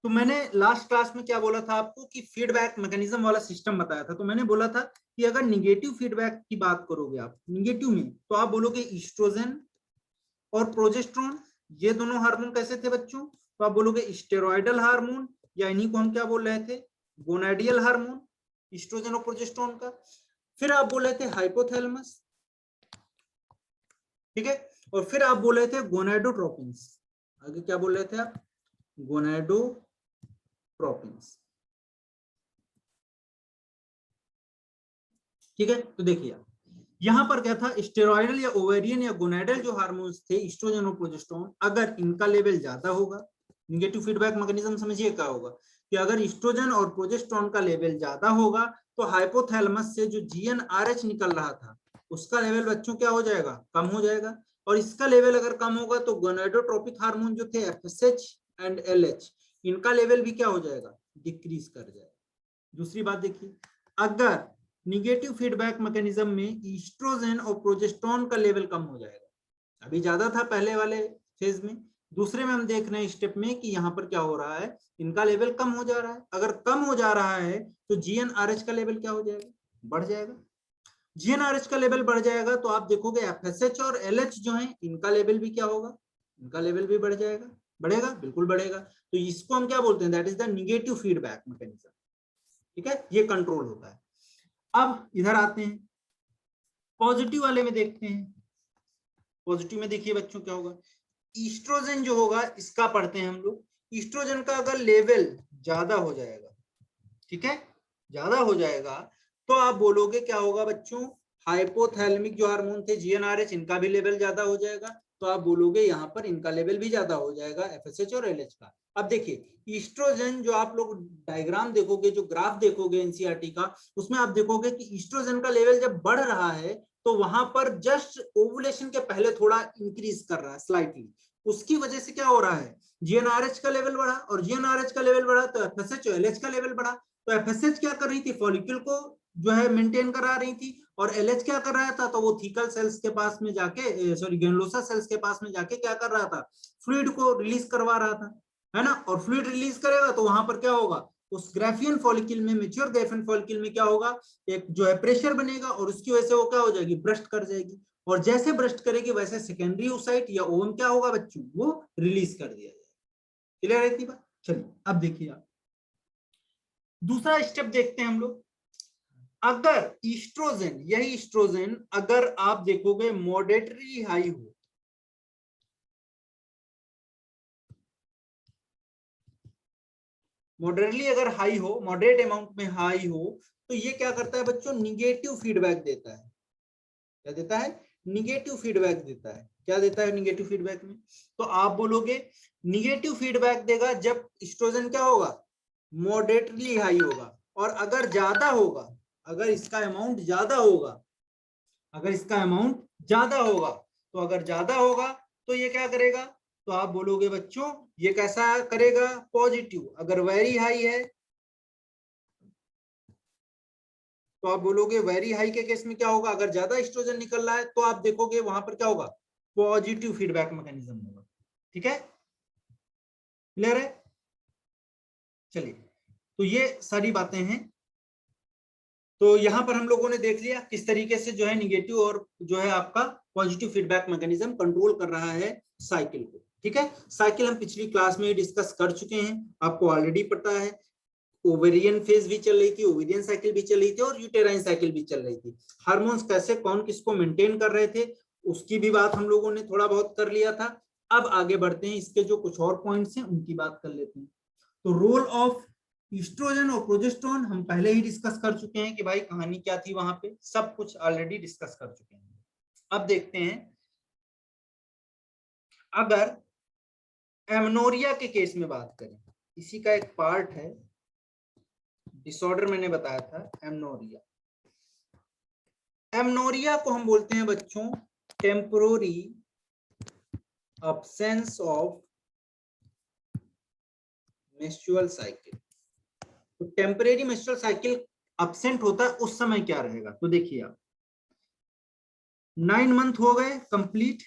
तो मैंने last class में क्या बोला था आपको कि फीडबैक मैकेनिज्म वाला सिस्टम बताया था। तो मैंने बोला था कि अगर निगेटिव फीडबैक की बात करोगे आप निगेटिव में, तो आप बोलोगे ईस्ट्रोजन और प्रोजेस्टेरोन, ये दोनों हार्मोन कैसे थे बच्चों? तो आप बोलोगे स्टेरॉयडल हार्मोन, या इन्हीं को हम क्या बोल रहे थे, गोनाडियल हार्मोन, ईस्ट्रोजन और प्रोजेस्टेरोन का। फिर आप बोल रहे थे हाइपोथैलेमस, ठीक है, और फिर आप बोल रहे थे गोनाडोट्रोपिन्स। आगे क्या बोल रहे थे आप? गोनाडोट्रोपिन्स, ठीक है। तो देखिए यहां पर क्या था, स्टेरॉयडल या ओवेरियन या गोनाडल जो हार्मोन्स थे ईस्ट्रोजन और प्रोजेस्टेरोन, अगर इनका लेवल ज्यादा होगा, निगेटिव फीडबैक मैकेनिज्म समझिए क्या होगा कि अगर ईस्ट्रोजन और प्रोजेस्टेरोन का लेवल ज्यादा होगा तो हाइपोथैलेमस से जो जीएनआरएच निकल रहा था उसका लेवल बच्चों क्या हो जाएगा, कम हो जाएगा। और इसका लेवल अगर कम होगा तो गोनाडोट्रोपिक हार्मोन जो थे एफएसएच एंड एलएच, इनका लेवल भी क्या हो जाएगा, डिक्रीज कर जाएगा। दूसरी बात देखिए, अगर निगेटिव फीडबैक मैकेनिज्म में ईस्ट्रोजन और प्रोजेस्टेरोन का लेवल कम हो जाएगा, अभी ज्यादा था पहले वाले फेज में, दूसरे में हम देख रहे हैं स्टेप में कि यहाँ पर क्या हो रहा है, इनका लेवल कम हो जा रहा है। अगर कम हो जा रहा है तो जीएनआरएच का लेवल क्या हो जाएगा, बढ़ जाएगा। जीएनआरएच का लेवल बढ़ जाएगा तो आप देखोगे एफएसएच और एलएच जो है इनका लेवल भी क्या होगा, इनका लेवल भी बढ़ जाएगा। बढ़ेगा, बिल्कुल बढ़ेगा। तो इसको हम क्या बोलते हैं, that is the negative feedback mechanism, ठीक है, ये कंट्रोल होता है। अब इधर आते हैं पॉजिटिव वाले में, देखते हैं पॉजिटिव में। देखिए बच्चों क्या होगा, ईस्ट्रोजन जो होगा इसका पढ़ते हैं हम लोग। ईस्ट्रोजन का अगर लेवल ज्यादा हो जाएगा, ठीक है, ज्यादा हो जाएगा, तो आप बोलोगे क्या होगा बच्चों, हाइपोथैलेमिक जो हार्मोन थे जीएनआरएच, इनका भी लेवल ज्यादा हो जाएगा। तो आप बोलोगे यहाँ पर इनका लेवल भी ज्यादा हो जाएगा, एफएसएच और एलएच का। अब देखिए ईस्ट्रोजन, जो आप लोग डायग्राम देखोगे, जो ग्राफ देखोगे एनसीईआरटी का, उसमें आप देखोगे कि ईस्ट्रोजन का लेवल जब बढ़ रहा है तो वहां पर जस्ट ओवुलेशन के पहले थोड़ा इंक्रीज कर रहा है स्लाइटली, उसकी वजह से क्या हो रहा है, जीएनआरएच का लेवल बढ़ा, और जीएनआरएच का लेवल बढ़ा तो एफएसएच और एलएच का लेवल बढ़ा। तो एफएसएच क्या कर रही थी, फॉलिक्यूल को जो है मेंटेन करा रही थी, और एलएच क्या कर रहा था, तो वो थीकल सेल्स के पास में जाके, सॉरी ग्रेनुलोसा सेल्स के पास में जाके क्या कर रहा था, फ्लूइड को रिलीज करवा रहा था, है ना। और फ्लूइड रिलीज करेगा तो वहां पर क्या होगा, उस ग्राफियन फॉलिक्यूल में, मेच्योर ग्राफियन फॉलिक्यूल में क्या होगा, एक जो है प्रेशर बनेगा, और उसकी वजह से वो क्या हो जाएगी, ब्रस्ट कर जाएगी, और जैसे ब्रस्ट करेगी वैसे सेकेंडरी oocyte या ओवम क्या होगा बच्चों, वो रिलीज कर दिया जाएगा। क्लियर है इतनी बात? चलिए अब देखिए आप दूसरा स्टेप देखते हैं हम लोग। अगर ईस्ट्रोजन, यही ईस्ट्रोजन अगर आप देखोगे मॉडरेटली हाई हो, मॉडरेटली अगर हाई हो, मॉडरेट अमाउंट में हाई हो, तो ये क्या करता है बच्चों, निगेटिव फीडबैक देता है। क्या देता है, निगेटिव फीडबैक देता है। क्या देता है निगेटिव फीडबैक में, तो आप बोलोगे निगेटिव फीडबैक देगा जब ईस्ट्रोजन क्या होगा, मॉडरेटली हाई होगा। और अगर ज्यादा होगा, अगर इसका अमाउंट ज्यादा होगा, अगर इसका अमाउंट ज्यादा होगा, तो अगर ज्यादा होगा तो ये क्या करेगा, तो आप बोलोगे बच्चों ये कैसा करेगा, पॉजिटिव। अगर वेरी हाई है तो आप बोलोगे वेरी हाई के केस में क्या होगा, अगर ज्यादा एस्ट्रोजन निकल रहा है तो आप देखोगे वहां पर क्या होगा, पॉजिटिव फीडबैक मैकेनिज्म होगा। ठीक है, क्लियर है? चलिए, तो ये सारी बातें हैं। तो यहां पर हम लोगों ने देख लिया किस तरीके से जो है निगेटिव और जो है आपका पॉजिटिव फीडबैक मैकेनिज्म कंट्रोल कर रहा है साइकिल को। ठीक है, साइकिल हम पिछली क्लास में डिस्कस कर चुके हैं, आपको ऑलरेडी पता है। ओवेरियन फेज भी चल रही थी, ओवेरियन साइकिल भी चल रही थी, और यूटेराइन साइकिल भी चल रही थी। हार्मोन्स कैसे कौन किसको मेंटेन कर रहे थे उसकी भी बात हम लोगों ने थोड़ा बहुत कर लिया था। अब आगे बढ़ते हैं, इसके जो कुछ और पॉइंट्स हैं उनकी बात कर लेते हैं। तो रोल ऑफ ईस्ट्रोजन और प्रोजेस्टेरोन हम पहले ही डिस्कस कर चुके हैं कि भाई कहानी क्या थी, वहां पे सब कुछ ऑलरेडी डिस्कस कर चुके हैं। अब देखते हैं, अगर एमनोरिया के केस में बात करें, इसी का एक पार्ट है डिसऑर्डर, मैंने बताया था एमनोरिया। एमनोरिया को हम बोलते हैं बच्चों temporary absence of menstrual cycle. तो टेम्परेरी मेंस्ट्रुअल साइकिल अब्सेंट होता है उस समय क्या रहेगा, तो देखिए आप 9 मंथ हो गए कंप्लीट,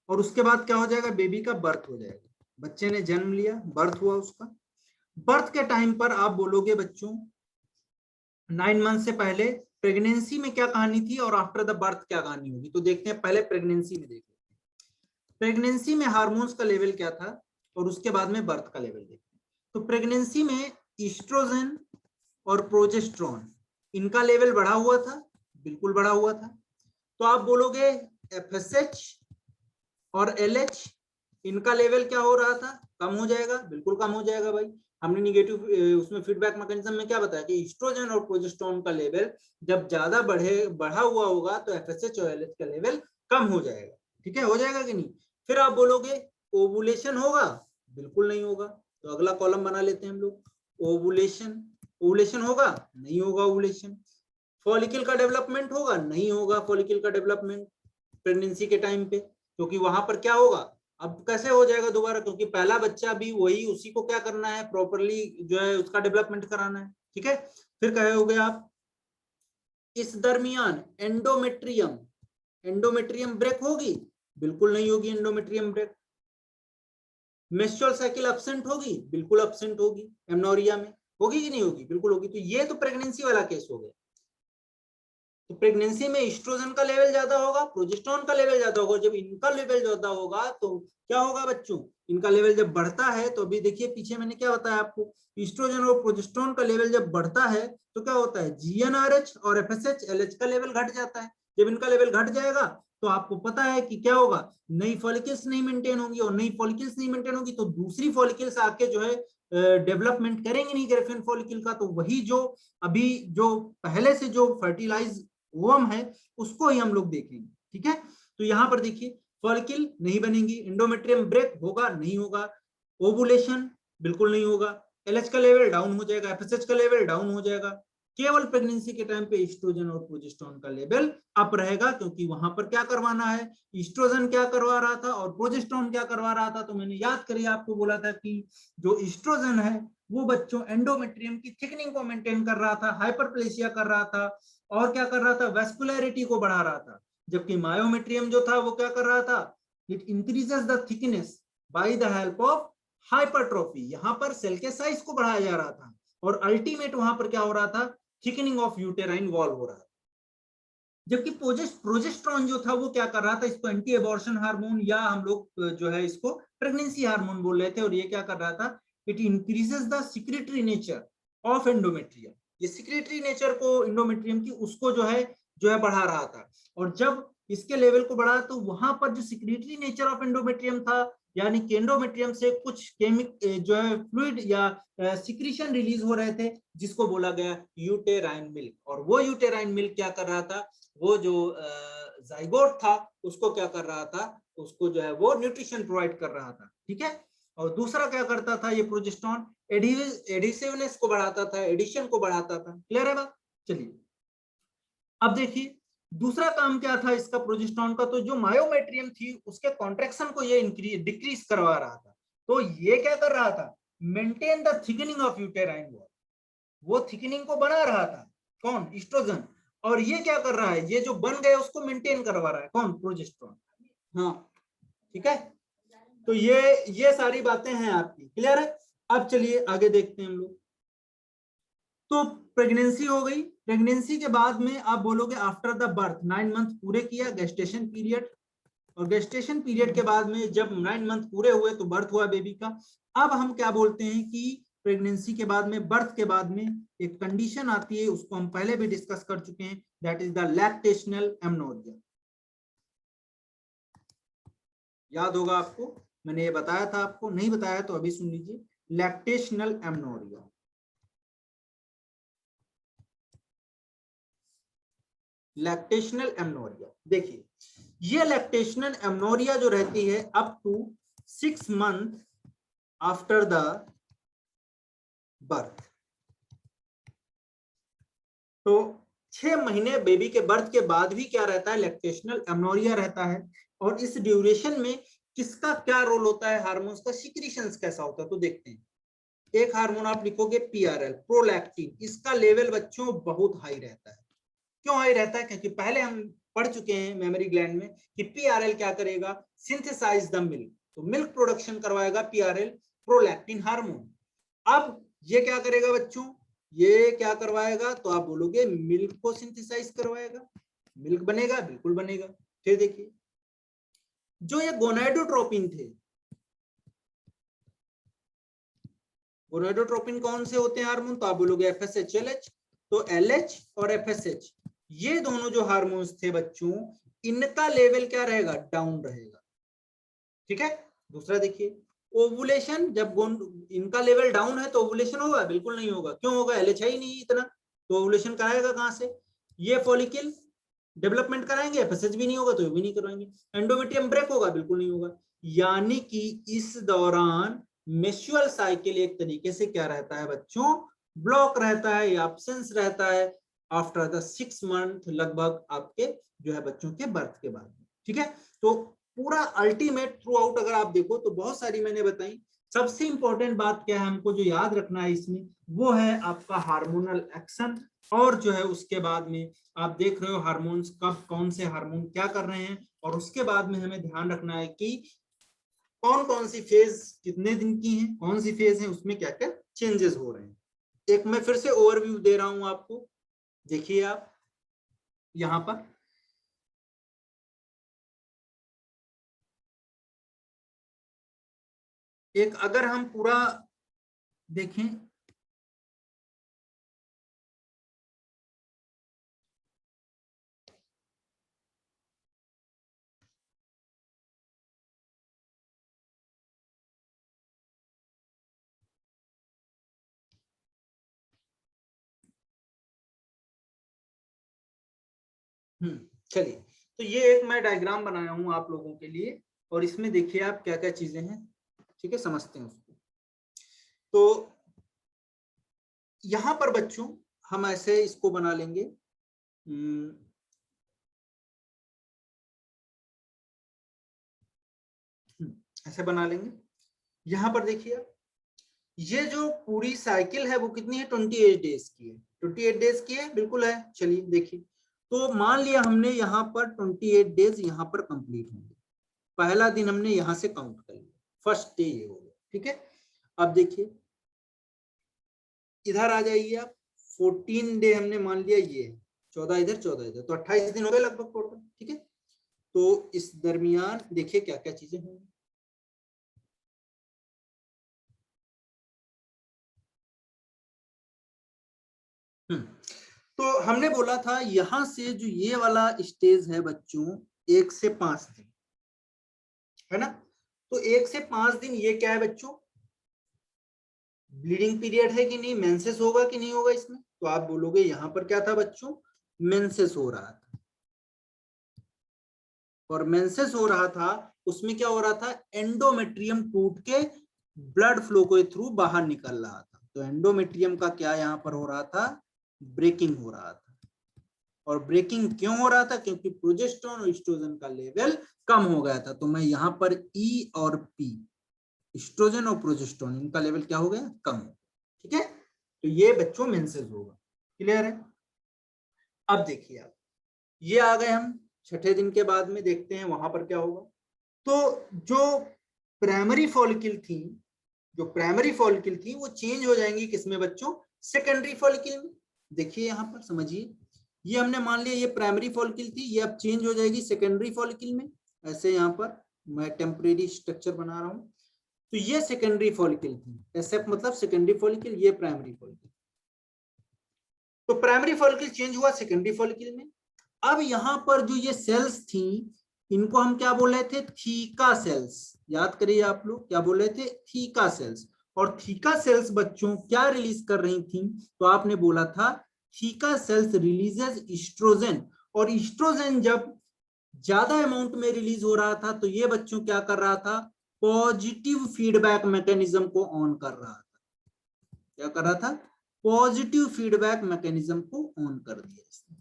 और उसके बाद क्या हो जाएगा, बेबी का बर्थ हो जाएगा, बच्चे ने जन्म लिया, बर्थ हुआ उसका। बर्थ के टाइम पर आप बोलोगे बच्चों 9 मंथ से पहले प्रेगनेंसी में क्या कहानी थी और आफ्टर द बर्थ क्या कहानी होगी। तो देखते हैं, पहले प्रेगनेंसी में देखते हैं। प्रेगनेंसी में हार्मोन्स का लेवल क्या था और उसके बाद में बर्थ का लेवल देखते हैं। तो प्रेगनेंसी में ईस्ट्रोजन और प्रोजेस्टेरोन इनका लेवल बढ़ा हुआ था, बिल्कुल बढ़ा हुआ था। तो आप बोलोगे एफएसएच और एलएच इनका लेवल क्या हो रहा था, कम हो जाएगा, बिल्कुल कम हो जाएगा भाई। हमने निगेटिव उसमें फीडबैक मैकेनिज्म में क्या बताया कि ईस्ट्रोजन और प्रोजेस्टेरोन का लेवल जब ज्यादा बढ़ा हुआ होगा तो एफएसएच और एलएच का लेवल कम हो जाएगा। ठीक है, हो जाएगा कि नहीं। फिर आप बोलोगे ओवुलेशन होगा, बिल्कुल नहीं होगा। तो अगला कॉलम बना लेते हैं हम लोग, ओवुलेशन। ओवुलेशन होगा, नहीं होगा ओवुलेशन। फॉलिकल का डेवलपमेंट होगा, नहीं होगा फॉलिकल का डेवलपमेंट प्रेगनेंसी के टाइम पे, क्योंकि वहां पर क्या होगा, अब कैसे हो जाएगा दोबारा, क्योंकि पहला बच्चा भी वही, उसी को क्या करना है, प्रॉपरली जो है उसका डेवलपमेंट कराना है। ठीक है, फिर कहोगे आप इस दरमियान एंडोमेट्रियम, एंडोमेट्रियम ब्रेक होगी, बिल्कुल नहीं होगी endometrium break. Menstrual cycle absent होगी, बिल्कुल एब्सेंट होगी। एमनोरिया में होगी कि नहीं होगी, बिल्कुल होगी। तो ये तो प्रेगनेंसी वाला केस हो गया। तो प्रेगनेंसी में एस्ट्रोजन का लेवल ज्यादा होगा, प्रोजेस्टेरोन का लेवल ज्यादा होगा। जब इनका लेवल ज्यादा होगा तो क्या होगा बच्चों, इनका लेवल जब बढ़ता है तो अभी देखिए पीछे मैंने क्या बताया आपको, एस्ट्रोजन और प्रोजेस्टेरोन का लेवल जब बढ़ता है तो क्या होता है, जीएनआरएच और एफएसएच एलएच का लेवल घट जाता है। जब इनका लेवल घट जाएगा तो आपको पता है कि क्या होगा, नई फॉलिकल्स नहीं मेंटेन होंगी, और नई फॉलिकल्स नहीं मेंटेन होगी तो दूसरी फॉलिकल्स आके जो है डेवलपमेंट करेंगे नहीं ग्रेफिन फॉलिकल का। तो वही जो अभी जो पहले से जो फर्टिलाइज ओवम है उसको ही हम लोग देखेंगे। ठीक है, तो यहां पर देखिए फॉलिकल नहीं बनेगी, एंडोमेट्रियम ब्रेक होगा, नहीं होगा, ओवुलेशन बिल्कुल नहीं होगा, एलएच का लेवल डाउन हो जाएगा, एफएसएच का लेवल डाउन हो जाएगा। केवल प्रेगनेंसी के टाइम पे ईस्ट्रोजन और प्रोजेस्टेरोन का लेवल अप रहेगा, क्योंकि वहां पर क्या करवाना है, ईस्ट्रोजन क्या करवा रहा था और प्रोजेस्टेरोन क्या करवा रहा था। तो मैंने याद करिए आपको बोला था कि जो ईस्ट्रोजन है वो बच्चों एंडोमेट्रियम की थिकनिंग को मेंटेन कर रहा था, हाइपरप्लेसिया कर रहा था, और क्या कर रहा था, वेस्कुलरिटी को बढ़ा रहा था। जबकि मायोमेट्रियम जो था वो क्या कर रहा था, it increases the thickness by the help of hypertrophy. यहां पर सेल के साइज को बढ़ाया जा रहा था और अल्टीमेट वहां पर क्या हो रहा था, थिकनिंग ऑफ यूटेराइन वॉल हो रहा था। जबकि प्रोजेस्टेरोन जो था वो क्या कर रहा था, इसको एंटी एबॉर्शन हार्मोन या हम लोग जो है इसको प्रेगनेंसी हार्मोन बोल रहे थे, और ये क्या कर रहा था, it increases the secretory nature of endometrium. ये सिक्रेटरी नेचर को एंडोमेट्रियम की उसको जो है बढ़ा रहा था। और जब इसके लेवल को बढ़ा तो वहां पर जो सिक्रेटरी नेचर ऑफ एंडोमेट्रियम था, यानी कि एंडोमेट्रियम से कुछ केमिक जो है फ्लूइड या सिक्रीशन रिलीज हो रहे थे, जिसको बोला गया यूटेराइन मिल्क। और वो यूटेराइन मिल्क क्या कर रहा था, वो जो जाइगोट था उसको क्या कर रहा था, उसको जो है वो न्यूट्रिशन प्रोवाइड कर रहा था। ठीक है, और दूसरा क्या करता था ये प्रोजेस्टेरोन, एडिसिवनेस को बढ़ाता था, एडिशन को बढ़ाता था। क्लियर है बात। चलिए अब देखिए दूसरा काम क्या था इसका प्रोजेस्टेरोन का, तो जो मायोमेट्रियम थी उसके कॉन्ट्रैक्शन को ये डिक्रीज करवा रहा था। तो ये क्या कर रहा था, maintain the thickening of uterine wall, वो थिकनिंग को बना रहा था, कौन, एस्ट्रोजन। और ये क्या कर रहा है, ये जो बन गया उसको मेंटेन करवा रहा है, कौन, प्रोजेस्टेरोन। हाँ ठीक है, तो ये सारी बातें हैं आपकी, क्लियर है। अब चलिए आगे देखते हैं हम लोग। तो प्रेगनेंसी हो गई, प्रेगनेंसी के बाद में आप बोलोगे आफ्टर द बर्थ, 9 मंथ पूरे किया, गेस्टेशन पीरियड, और गेस्टेशन पीरियड के बाद में जब 9 मंथ पूरे हुए तो बर्थ हुआ बेबी का। अब हम क्या बोलते हैं कि प्रेगनेंसी के बाद में, बर्थ के बाद में एक कंडीशन आती है, उसको हम पहले भी डिस्कस कर चुके हैं, that is the lactational amenorrhoea. याद होगा आपको, मैंने ये बताया था आपको, नहीं बताया तो अभी सुन लीजिए, लैक्टेशनल एमनोरिया। लैक्टेशनल एमनोरिया, देखिए ये लैक्टेशनल एमनोरिया जो रहती है up to 6 month after the birth. तो 6 महीने बेबी के बर्थ के बाद भी क्या रहता है, लैक्टेशनल एमनोरिया रहता है। और इस ड्यूरेशन में किसका क्या रोल होता है, हार्मोन्स का सिक्रीशंस कैसा होता है, तो देखते हैं। एक हार्मोन आप लिखोगे पीआरएल, प्रोलैक्टिन, इसका लेवल बच्चों बहुत हाई रहता है। क्यों हाई रहता है, क्योंकि पहले हम पढ़ चुके हैं मेमोरी ग्लैंड में कि पीआरएल क्या करेगा, सिंथेसाइज द मिल्क, तो मिल्क प्रोडक्शन करवाएगा पीआरएल, प्रोलैक्टिन हार्मोन। अब ये क्या करेगा बच्चों, ये क्या करवाएगा, तो आप बोलोगे मिल्क को सिंथेसाइज करवाएगा, मिल्क बनेगा, बिल्कुल बनेगा। फिर देखिए जो ये गोनाडोट्रोपिन थे, गोनाडोट्रोपिन कौन से होते हैं हार्मोन, तो आप बोलोगे एफएसएच एलएच। तो एलएच और एफएसएच ये दोनों जो हार्मोन्स थे बच्चों, इनका लेवल क्या रहेगा, डाउन रहेगा। ठीक है। दूसरा देखिए ओवुलेशन, जब इनका लेवल डाउन है तो ओवुलेशन होगा, बिल्कुल नहीं होगा। क्यों होगा, एलएच है ही नहीं इतना, तो ओवुलेशन कराएगा कहां से। ये फॉलिकल डेवलपमेंट कराएंगे, एफएसएच भी नहीं होगा तो ये भी नहीं करवाएंगे। एंडोमेट्रियम ब्रेक होगा, बिल्कुल नहीं होगा। यानी कि इस दौरान मेंस्ट्रुअल साइकिल एक तरीके से क्या रहता है बच्चों, ब्लॉक रहता है, एब्सेंस रहता है आफ्टर द 6 मंथ, लगभग आपके जो है बच्चों के बर्थ के बाद। ठीक है। तो पूरा अल्टीमेट थ्रू आउट अगर आप देखो तो बहुत सारी मैंने बताई। सबसे इंपॉर्टेंट बात क्या है हमको जो याद रखना है इसमें, वो है आपका हार्मोनल एक्शन। और जो है उसके बाद में आप देख रहे हो हार्मोन्स कब कौन से हार्मोन क्या कर रहे हैं, और उसके बाद में हमें ध्यान रखना है कि कौन कौन सी फेज कितने दिन की है, कौन सी फेज है उसमें क्या क्या चेंजेस हो रहे हैं। एक मैं फिर से ओवरव्यू दे रहा हूं आपको, देखिए आप यहां पर एक अगर हम पूरा देखें, चलिए तो ये एक मैं डायग्राम बनाया हूं आप लोगों के लिए, और इसमें देखिए आप क्या क्या चीजें हैं। ठीक है, समझते हैं उसको। तो यहां पर बच्चों हम ऐसे इसको बना लेंगे, ऐसे बना लेंगे। यहां पर देखिए ये जो पूरी साइकिल है वो कितनी है, 28 डेज की है। 28 डेज की है, बिल्कुल है। चलिए देखिए, तो मान लिया हमने यहाँ पर 28 डेज यहाँ पर कंप्लीट होंगे, पहला दिन हमने यहाँ से काउंट कर लिया, फर्स्ट डे ये हो गया। ठीक है। अब देखिए इधर आ जाइए आप, 14 डे हमने मान लिया, ये 14 इधर 14 इधर, तो 28 दिन हो गए लगभग टोटल। ठीक है। तो इस दरमियान देखिए क्या क्या चीजें होंगी। तो हमने बोला था यहां से जो ये वाला स्टेज है बच्चों, 1 से 5 दिन है ना। तो 1 से 5 दिन ये क्या है बच्चों, ब्लीडिंग पीरियड है कि नहीं, मेंसेस होगा कि नहीं होगा इसमें, तो आप बोलोगे यहां पर क्या था बच्चों, मेंसेस हो रहा था। और मेंसेस हो रहा था उसमें क्या हो रहा था, एंडोमेट्रियम टूट के ब्लड फ्लो के थ्रू बाहर निकल रहा था। तो एंडोमेट्रियम का क्या यहाँ पर हो रहा था, ब्रेकिंग हो रहा था। और ब्रेकिंग क्यों हो रहा था, क्योंकि प्रोजेस्टेरोन और एस्ट्रोजन का लेवल कम हो गया था। तो मैं यहाँ पर ई और पी, एस्ट्रोजन और प्रोजेस्टेरोन, इनका लेवल क्या हो गया, कम। ठीक है। तो ये बच्चों मेंसेस होगा। क्लियर है। अब देखिए आप, ये आ गए हम छठे दिन के बाद में, देखते हैं वहां पर क्या होगा। तो जो प्राइमरी फॉलिकल थी, जो प्राइमरी फॉलिकल थी वो चेंज हो जाएंगी किसमें बच्चों, सेकेंडरी फॉलिकल में। देखिए यहाँ पर समझिए, ये हमने मान लिया ये प्राइमरी फॉलिकल थी, ये अब चेंज हो जाएगी सेकेंडरी फॉलिकल में। ऐसे यहाँ पर मैं टेम्परेरी स्ट्रक्चर बना रहा हूँ। तो ये सेकेंडरी फॉलिकल थी, ऐसे मतलब सेकेंडरी फॉलिकल, ये प्राइमरी फॉलिकल। तो प्राइमरी फॉलिकल चेंज हुआ सेकेंडरी फॉलिकल में। अब यहाँ पर जो ये सेल्स थी, इनको हम क्या बोल रहे थे, थीका सेल्स। याद करिए आप लोग क्या बोल रहे थे, थीका सेल्स। और थीका सेल्स बच्चों क्या रिलीज कर रही थी, तो आपने बोला था थीका सेल्स रिलीजेस ईस्ट्रोजन। और ईस्ट्रोजन जब ज्यादा अमाउंट में रिलीज हो रहा था तो ये बच्चों क्या कर रहा था, पॉजिटिव फीडबैक मैकेनिज्म को ऑन कर रहा था। क्या कर रहा था, पॉजिटिव फीडबैक मैकेनिज्म को ऑन कर दिया इसने।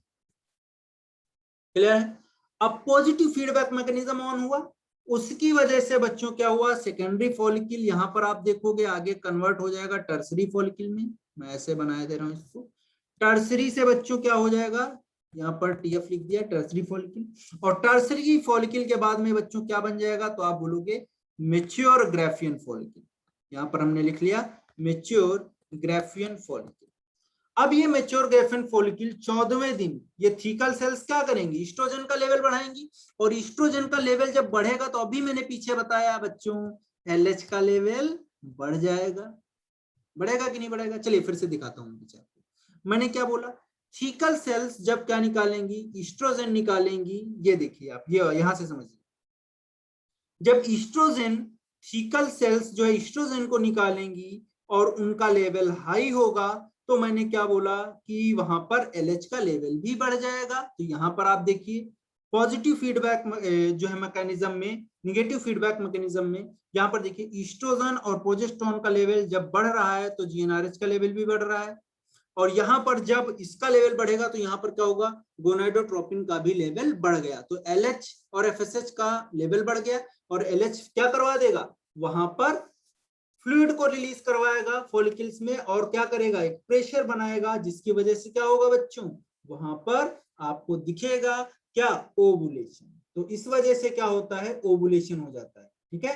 क्लियर है। अब पॉजिटिव फीडबैक मैकेनिज्म ऑन हुआ, उसकी वजह से बच्चों क्या हुआ, सेकेंडरी फॉलिकल यहां पर आप देखोगे आगे कन्वर्ट हो जाएगा टर्सरी फॉलिकल में। मैं ऐसे बनाया दे रहा हूं इसको, टर्सरी से बच्चों क्या हो जाएगा, यहाँ पर टीएफ लिख दिया, टर्सरी फॉलिकल। और टर्सरी फॉलिकल के बाद में बच्चों क्या बन जाएगा, तो आप बोलोगे मेच्योर ग्राफियन फॉलिकल। यहाँ पर हमने लिख लिया मेच्योर ग्राफियन फॉलिकल। अब ये मैच्योर ग्राफियन फॉलिकल 14वें दिन ये थीकल सेल्स क्या करेंगी, ईस्ट्रोजन का लेवल बढ़ाएंगी, और ईस्ट्रोजन का लेवल जब बढ़ेगा तो अभी मैंने पीछे बताया बच्चों एलएच का लेवल बढ़ जाएगा। बढ़ेगा कि नहीं बढ़ेगा, चलिए फिर से दिखाता हूँ पीछे आपको। मैंने क्या बोला, थीकल सेल्स जब क्या निकालेंगी, ईस्ट्रोजन निकालेंगी। ये देखिए आप, ये यहां से समझिए, जब ईस्ट्रोजन थीकल सेल्स जो है ईस्ट्रोजन को निकालेंगी और उनका लेवल हाई होगा, तो मैंने क्या बोला कि वहां पर एलएच का लेवल भी बढ़ जाएगा। तो यहाँ पर आप देखिए पॉजिटिव फीडबैक जो है मैकेनिज्म में, निगेटिव फीडबैक मैकेनिज्म में, यहाँ पर देखिए ईस्ट्रोजन और प्रोजेस्टेरोन का लेवल जब बढ़ रहा है तो जीएनआरएच का लेवल भी बढ़ रहा है, और यहाँ पर जब इसका लेवल बढ़ेगा तो यहाँ पर क्या होगा, गोनाडोट्रोपिन का भी लेवल बढ़ गया। तो एलएच और एफएसएच का लेवल बढ़ गया, और एलएच क्या करवा देगा, वहां पर फ्लूइड को रिलीज करवाएगा फॉलिकल्स में, और क्या करेगा, एक प्रेशर बनाएगा, जिसकी वजह से क्या होगा बच्चों, वहां पर आपको दिखेगा क्या, ओवुलेशन। तो इस वजह से क्या होता है, ओवुलेशन हो जाता है। ठीक है,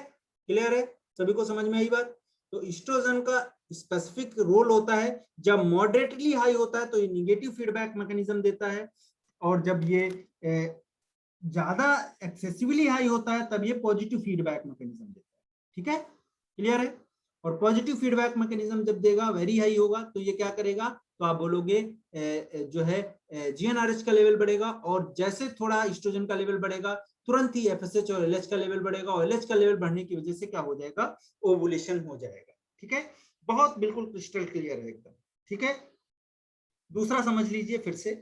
क्लियर है, सभी को समझ में आई बात। तो ईस्ट्रोजन का स्पेसिफिक रोल होता है, जब मॉडरेटली हाई होता है तो ये निगेटिव फीडबैक मैकेनिज्म देता है, और जब ये ज्यादा एक्सेसिवली हाई होता है तब ये पॉजिटिव फीडबैक मैकेनिज्म देता है। ठीक है, क्लियर है। और पॉजिटिव फीडबैक मैकेनिज्म जब देगा, वेरी हाई होगा, तो ये क्या करेगा, तो आप बोलोगे जो है जीएनआरएच का लेवल बढ़ेगा, और जैसे थोड़ा ईस्ट्रोजन का लेवल बढ़ेगा तुरंत ही एफएसएच और एलएच का लेवल बढ़ेगा, और एलएच का लेवल बढ़ने की वजह से क्या हो जाएगा, ओवुलेशन हो जाएगा। ठीक है, बहुत बिल्कुल क्रिस्टल क्लियर है एकदम। ठीक है, दूसरा समझ लीजिए फिर से,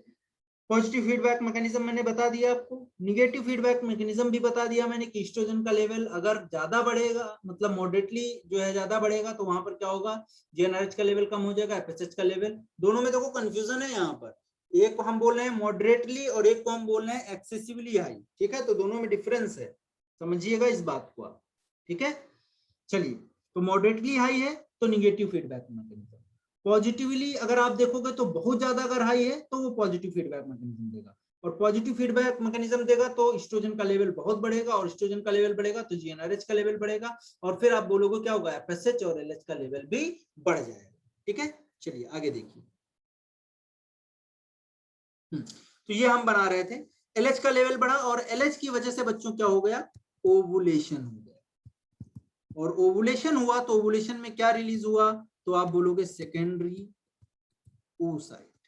पॉजिटिव फीडबैक मैकेनिज्म मैंने बता दिया आपको, निगेटिव फीडबैक मैकेनिज्म भी बता दिया मैंने कि ईस्ट्रोजन का लेवल अगर ज्यादा बढ़ेगा, मतलब मॉडरेटली जो है ज्यादा बढ़ेगा, तो वहां पर क्या होगा, जीएनआरएच का लेवल कम हो जाएगा, एफएसएच का लेवल, दोनों में देखो कंफ्यूजन है यहाँ पर, एक को हम बोल रहे हैं मॉडरेटली और एक को हम बोल रहे हैं एक्सेसिवली हाई। ठीक है, तो दोनों में डिफरेंस है, समझिएगा इस बात को आप। ठीक है, चलिए, तो मॉडरेटली हाई है तो निगेटिव फीडबैक मैकेनिज्म, पॉजिटिवली अगर आप देखोगे तो बहुत ज्यादा अगर हाई है तो वो पॉजिटिव फीडबैक मैकेनिज्म देगा, और पॉजिटिव फीडबैक मैकेनिज्म देगा तो ईस्ट्रोजन का लेवल बहुत बढ़ेगा, और ईस्ट्रोजन का लेवल बढ़ेगा तो जीएनआरएच का लेवल बढ़ेगा, और फिर आप बोलोगे क्या होगा, एफएसएच और एलएच का लेवल भी बढ़ जाएगा। ठीक है, चलिए आगे देखिए। तो ये हम बना रहे थे, एलएच का लेवल बढ़ा, और एलएच की वजह से बच्चों क्या हो गया, ओवुलेशन हो गया, और ओवुलेशन हुआ तो ओवुलेशन में क्या रिलीज हुआ, तो आप बोलोगे सेकेंडरी oocyte,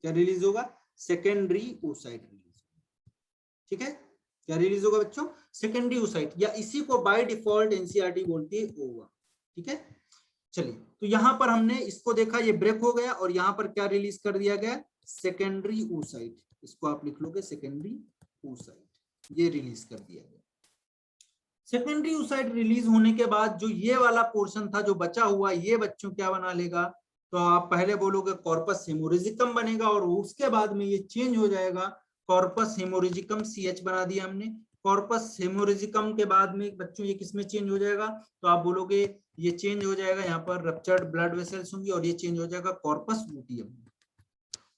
क्या रिलीज होगा, सेकेंडरी oocyte रिलीज। ठीक है, क्या रिलीज होगा बच्चों, सेकेंडरी oocyte, या इसी को बाय डिफॉल्ट एनसीईआरटी बोलती है ओवा। ठीक है, चलिए, तो यहां पर हमने इसको देखा, ये ब्रेक हो गया, और यहां पर क्या रिलीज कर दिया गया, सेकेंडरी oocyte, इसको आप लिख लोगे सेकेंडरी oocyte, ये रिलीज कर दिया गया। सेकेंडरी oocyte रिलीज होने के बाद जो ये वाला पोर्शन था जो बचा हुआ, ये बच्चों क्या बना लेगा, तो आप पहले बोलोगे कॉर्पस हेमोरेजिकम बनेगा, और उसके बाद में ये चेंज हो जाएगा, कॉर्पस हेमोरेजिकम CH बना दिया हमने। कॉर्पस हेमोरेजिकम के बाद में बच्चों ये किसमें चेंज हो जाएगा, तो आप बोलोगे ये चेंज हो जाएगा, यहाँ पर रप्चर्ड ब्लड वेसल्स होंगी, और ये चेंज हो जाएगा कॉर्पस लूटियम।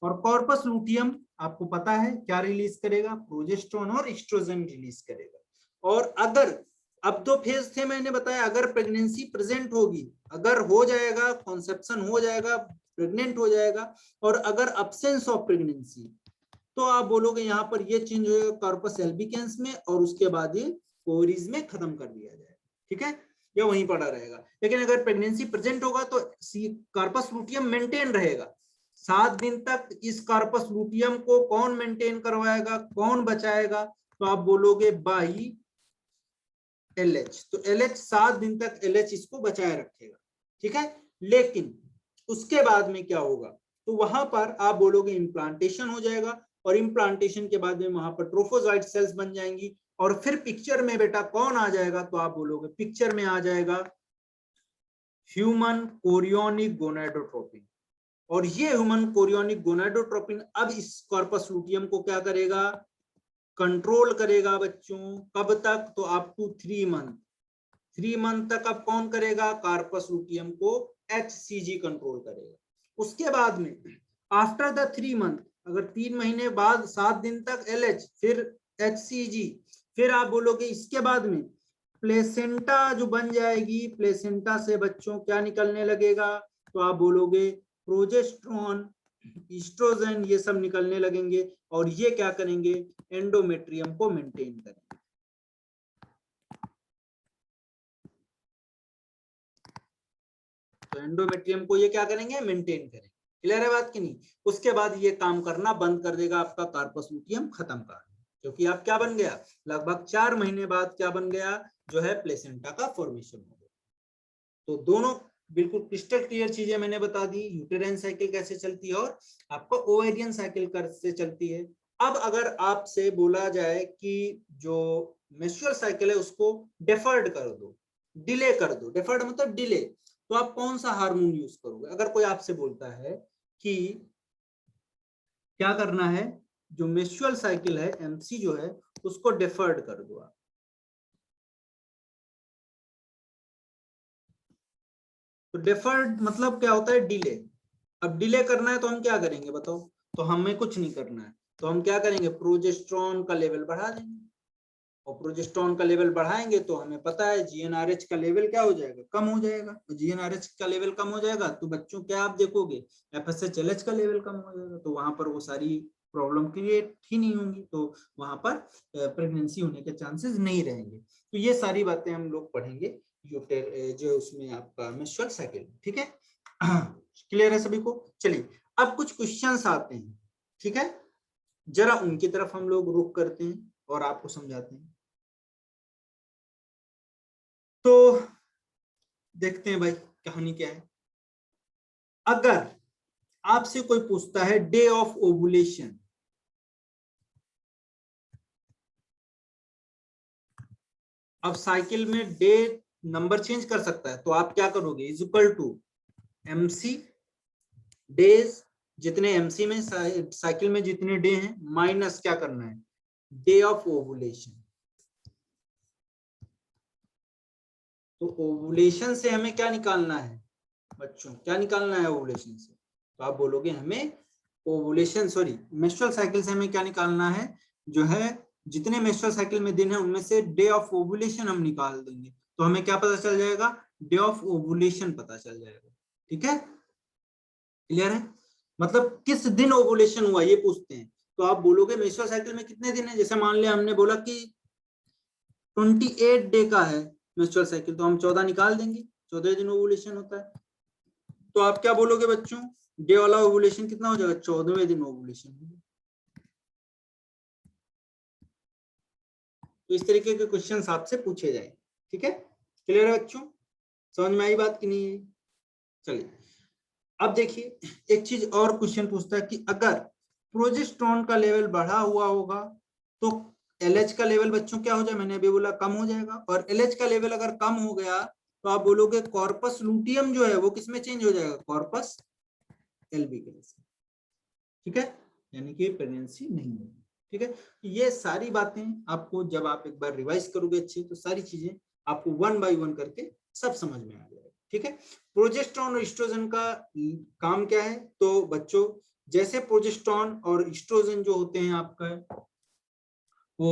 और कॉर्पस लूटियम आपको पता है क्या रिलीज करेगा, प्रोजेस्टेरोन और एस्ट्रोजन रिलीज करेगा। और अगर अब दो फेज थे मैंने बताया, अगर प्रेगनेंसी प्रेजेंट होगी, अगर हो जाएगा कॉन्सेप्शन हो जाएगा, प्रेग्नेंट हो जाएगा, और अगर अब्सेंस ऑफ प्रेगनेंसी, तो आप बोलोगे यहाँ पर ये चेंज होगा कॉर्पस एल्बिकेंस में, और उसके बाद ये ओवरीज में खत्म कर दिया जाएगा। ठीक है, ये वहीं पड़ा रहेगा। लेकिन अगर प्रेगनेंसी प्रेजेंट होगा तो कॉर्पस लूटियम मेंटेन रहेगा 7 दिन तक। इस कॉर्पस लूटियम को कौन मेंटेन करवाएगा, कौन बचाएगा, तो आप बोलोगे बाई LH। तो LH 7 दिन तक LH इसको बचाए रखेगा। ठीक है, लेकिन उसके बाद में क्या होगा, तो वहां पर आप बोलोगे इम्प्लांटेशन हो जाएगा, और इम्प्लांटेशन के बाद में वहां पर ट्रोफोजाइट सेल्स बन जाएंगी, और फिर पिक्चर में बेटा कौन आ जाएगा, तो आप बोलोगे पिक्चर में आ जाएगा ह्यूमन कोरियोनिक गोनाडोट्रोपिन। और ये ह्यूमन कोरियोनिक गोनाडोट्रोपिन अब इस कॉर्पस लूटियम को क्या करेगा, कंट्रोल करेगा बच्चों, कब तक, तो अप टू 3 मंथ। 3 मंथ तक अब कौन करेगा, कार्पस लूटियम को HCG कंट्रोल करेगा। उसके बाद में आफ्टर द 3 मंथ, अगर 3 महीने बाद 7 दिन तक LH, फिर HCG, फिर आप बोलोगे इसके बाद में प्लेसेंटा जो बन जाएगी, प्लेसेंटा से बच्चों क्या निकलने लगेगा, तो आप बोलोगे प्रोजेस्टेरोन, ईस्ट्रोजन, ये सब निकलने लगेंगे और ये क्या करेंगे, एंडोमेट्रियम को मेंटेन करेंगे। तो एंडोमेट्रियम को ये क्या करेंगे, मेंटेन करेंगे। क्लियर है बात की नहीं? उसके बाद ये काम करना बंद कर देगा, आपका कार्पस लूटियम खत्म कर, क्योंकि आप क्या बन गया, लगभग 4 महीने बाद क्या बन गया, जो है प्लेसेंटा का फॉर्मेशन हो गया। तो दोनों बिल्कुल क्रिस्टल क्लियर चीजें मैंने बता दी, यूटेराइन साइकिल कैसे चलती है और आपको ओवेरियन साइकिल कैसे चलती है। अब अगर आपसे बोला जाए कि जो मेंस्ट्रुअल साइकिल है उसको डेफर्ड कर दो, डिले कर दो, डेफर्ड मतलब डिले, तो आप कौन सा हार्मोन यूज करोगे? अगर कोई आपसे बोलता है कि क्या करना है, जो मेंस्ट्रुअल साइकिल है एमसी जो है उसको डेफर्ड कर दो आप, तो डेफर्ड मतलब क्या होता है, डिले। अब डिले करना है तो हम क्या करेंगे बताओ, तो हमें कुछ नहीं करना है, तो हम क्या करेंगे, प्रोजेस्टेरोन का लेवल बढ़ा देंगे, और प्रोजेस्टेरोन का लेवल बढ़ाएंगे तो हमें पता है जीएनआरएच का लेवल क्या हो जाएगा, कम हो जाएगा। तो जीएनआरएच का लेवल कम हो जाएगा तो बच्चों क्या आप देखोगे, एफएसएचएलएच का लेवल कम हो जाएगा, तो वहां पर वो सारी प्रॉब्लम क्रिएट ही नहीं होंगी, तो वहां पर प्रेगनेंसी होने के चांसेस नहीं रहेंगे। तो ये सारी बातें हम लोग पढ़ेंगे जो उसमें आपका मेंस्ट्रुअल साइकिल, ठीक है। क्लियर है सभी को? चलिए अब कुछ क्वेश्चंस आते हैं, ठीक है, जरा उनकी तरफ हम लोग रुक करते हैं और आपको समझाते हैं। तो देखते हैं भाई कहानी क्या है। अगर आपसे कोई पूछता है डे ऑफ ओवुलेशन, अब साइकिल में डे नंबर चेंज कर सकता है, तो आप क्या करोगे, is equal to MC days, जितने एमसी में साइकिल में जितने डे हैं माइनस क्या करना है, डे ऑफ ओवुलेशन। तो ओवुलेशन से हमें क्या निकालना है बच्चों, क्या निकालना है ओवुलेशन से, तो आप बोलोगे हमें ओवुलेशन, सॉरी मेंस्ट्रुअल साइकिल से हमें क्या निकालना है, जो है जितने मेंस्ट्रुअल साइकिल में दिन है उनमें से डे ऑफ ओवुलेशन हम निकाल देंगे, तो हमें क्या पता चल जाएगा, डे ऑफ ओवुलेशन पता चल जाएगा। ठीक है, क्लियर है? मतलब किस दिन ओवुलेशन हुआ ये पूछते हैं, तो आप बोलोगे मेंस्ट्रुअल साइकिल में कितने दिन है, जैसे मान लिया हमने बोला कि 28 डे का है मेंस्ट्रुअल साइकिल, तो हम 14 निकाल देंगे, 14 दिन ओवुलेशन होता है। तो आप क्या बोलोगे बच्चों, डे वाला ओवुलेशन कितना हो जाएगा, 14वें दिन ओवुलेशन। तो इस तरीके के क्वेश्चंस आपसे पूछे जाएंगे। ठीक है, क्लियर है बच्चों? समझ में आई बात कि नहीं है? चलिए अब देखिए एक चीज और क्वेश्चन पूछता है कि अगर प्रोजेस्टेरोन का लेवल बढ़ा हुआ होगा तो एलएच का लेवल बच्चों क्या हो जाए, मैंने अभी बोला कम हो जाएगा, और एलएच का लेवल अगर कम हो गया तो आप बोलोगे कॉर्पस लूटियम जो है वो किसमें चेंज हो जाएगा, कॉर्पस एलबी के लिए। ठीक है, यानी कि प्रेगनेंसी नहीं होगी। ठीक है, ये सारी बातें आपको जब आप एक बार रिवाइज करोगे अच्छे, तो सारी चीजें आपको 1 बाय 1 करके सब समझ में आ जाएगा। ठीक है, प्रोजेस्टेरोन और एस्ट्रोजन का काम क्या है, तो बच्चों जैसे प्रोजेस्टेरोन और एस्ट्रोजन जो होते हैं आपका वो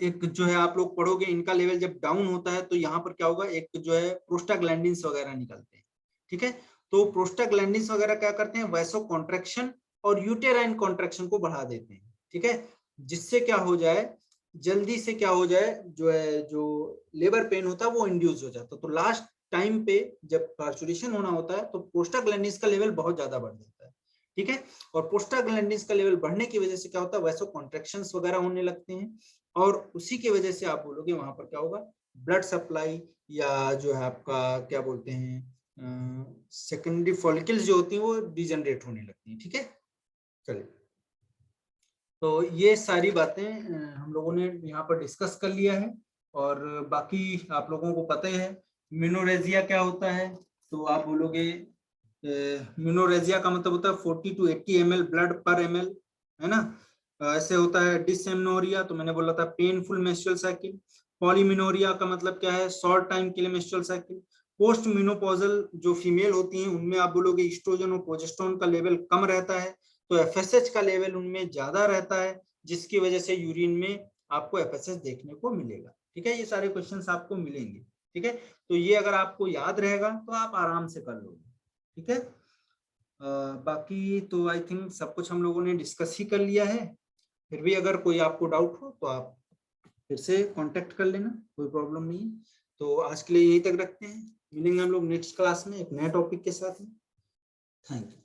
एक जो है आप लोग पढ़ोगे, इनका लेवल जब डाउन होता है तो यहाँ पर क्या होगा, एक जो है प्रोस्टाग्लैंडिन्स वगैरह निकलते हैं। ठीक है, तो प्रोस्टाग्लैंडिन्स वगैरह क्या करते हैं, वैसो कॉन्ट्रैक्शन और यूटेराइन कॉन्ट्रैक्शन को बढ़ा देते हैं। ठीक है, जिससे क्या हो जाए, जल्दी से क्या हो जाए, जो है जो लेबर पेन होता है वो इंड्यूस हो जाता है। तो लास्ट टाइम पे जब पार्चुरेशन होना होता है तो प्रोस्टाग्लैंडिन्स का लेवल बहुत ज्यादा बढ़ जाता है। ठीक है, और प्रोस्टाग्लैंडिन्स का लेवल बढ़ने की वजह से क्या होता है, वैसो कॉन्ट्रैक्शंस वगैरह होने लगते हैं, और उसी की वजह से आप बोलोगे वहां पर क्या होगा, ब्लड सप्लाई या जो है आपका क्या बोलते हैं सेकेंडरी फॉलिकल्स जो होती हैं वो डिजनरेट होने लगती हैं। ठीक है, चलिए तो ये सारी बातें हम लोगों ने यहाँ पर डिस्कस कर लिया है, और बाकी आप लोगों को पता ही है मिनोरेजिया क्या होता है, तो आप बोलोगे मिनोरेजिया का मतलब होता है 40 to 80 ml ब्लड पर ml, है ना। ऐसे होता है डिसएमनोरिया, तो मैंने बोला था पेनफुल मेंस्ट्रुअल साइकिल। पॉलीमिनोरिया का मतलब क्या है, शॉर्ट टाइम के लिए मेंस्ट्रुअल साइकिल। पोस्ट मेनोपॉजल जो फीमेल होती हैं उनमें आप बोलोगे ईस्ट्रोजन और प्रोजेस्टेरोन का लेवल कम रहता है, तो एफएसएच का लेवल उनमें ज्यादा रहता है, जिसकी वजह से यूरिन में आपको एफएसएच देखने को मिलेगा। ठीक है, ये सारे क्वेश्चंस आपको मिलेंगे। ठीक है, तो ये अगर आपको याद रहेगा तो आप आराम से कर लोगे। ठीक है, बाकी तो आई थिंक सब कुछ हम लोगों ने डिस्कस ही कर लिया है। फिर भी अगर कोई आपको डाउट हो तो आप फिर से कांटेक्ट कर लेना, कोई प्रॉब्लम नहीं है। तो आज के लिए यही तक रखते हैं, मिलेंगे हम लोग नेक्स्ट क्लास में एक नए टॉपिक के साथ में। Thank you.